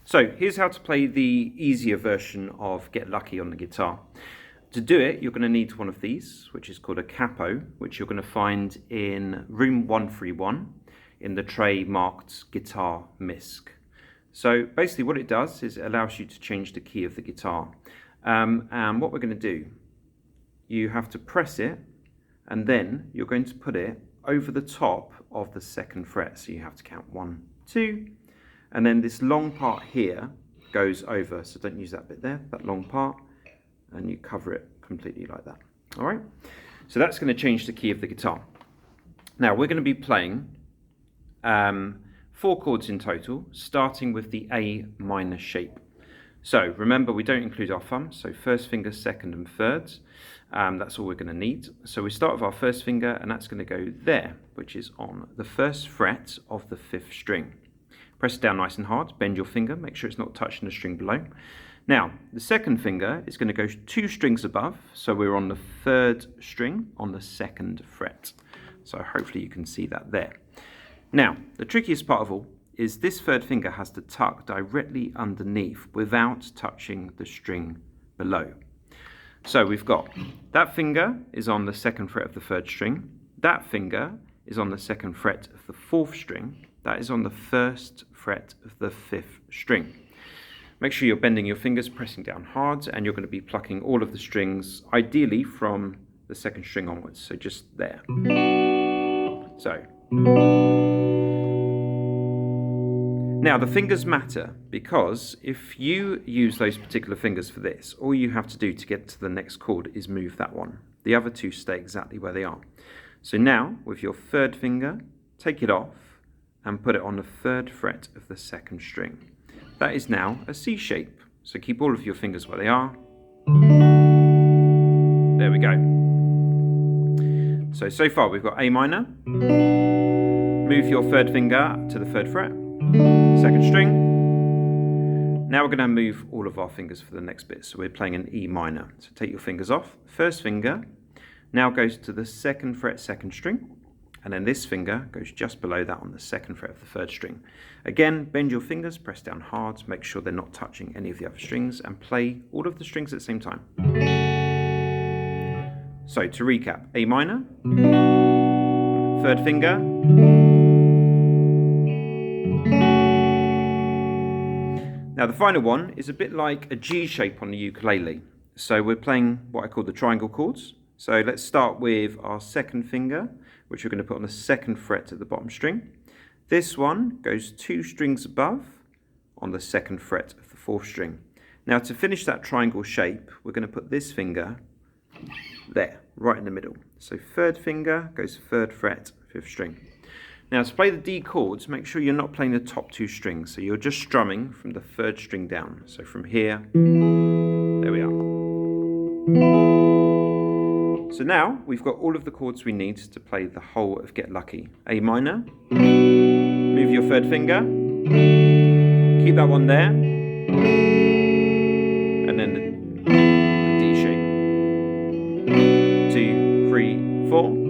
So here's how to play the easier version of Get Lucky on the guitar. To do it, you're going to need one of these, which is called a capo, which you're going to find in room 131 in the tray marked Guitar MISC. So basically what it does is it allows you to change the key of the guitar. And what we're going to do, you have to press it, and then you're going to put it over the top of the second fret. So you have to count 1, 2, and then this long part here goes over. So don't use that bit there, that long part, and you cover it completely like that. All right. So that's going to change the key of the guitar. Now we're going to be playing 4 chords in total, starting with the A minor shape. So remember, we don't include our thumb, so first finger, second and third. That's all we're going to need. So we start with our first finger, and that's going to go there, which is on the first fret of the 5th string. Press it down nice and hard, bend your finger, make sure it's not touching the string below. Now, the second finger is going to go 2 strings above, so we're on the 3rd string on the 2nd fret. So hopefully you can see that there. Now, the trickiest part of all is this 3rd finger has to tuck directly underneath without touching the string below. So we've got that finger is on the 2nd fret of the 3rd string, that finger is on the 2nd fret of the 4th string, that is on the 1st fret of the 5th string. Make sure you're bending your fingers, pressing down hard, and you're going to be plucking all of the strings, ideally from the 2nd string onwards, so just there. So. Now the fingers matter, because if you use those particular fingers for this, all you have to do to get to the next chord is move that one. The other 2 stay exactly where they are. So now, with your 3rd finger, take it off and put it on the 3rd fret of the 2nd string. That is now a C shape. So keep all of your fingers where they are. There we go. So far we've got A minor. Move your 3rd finger to the 3rd fret, 2nd string. Now we're going to move all of our fingers for the next bit. So we're playing an E minor. So take your fingers off. First finger now goes to the 2nd fret, 2nd string. And then this finger goes just below that on the 2nd fret of the 3rd string. Again, bend your fingers, press down hard, make sure they're not touching any of the other strings, and play all of the strings at the same time. So to recap, A minor, 3rd finger, now the final one is a bit like a G shape on the ukulele. So we're playing what I call the triangle chords. So let's start with our 2nd finger, which we're going to put on the 2nd fret at the bottom string. This one goes 2 strings above on the 2nd fret of the 4th string. Now to finish that triangle shape, we're going to put this finger there, right in the middle. So 3rd finger goes 3rd fret, 5th string. Now to play the D chords, make sure you're not playing the top 2 strings. So you're just strumming from the 3rd string down. So from here, there we are. So now we've got all of the chords we need to play the whole of Get Lucky. A minor, move your 3rd finger, keep that one there, and then the D shape. 2, 3, 4.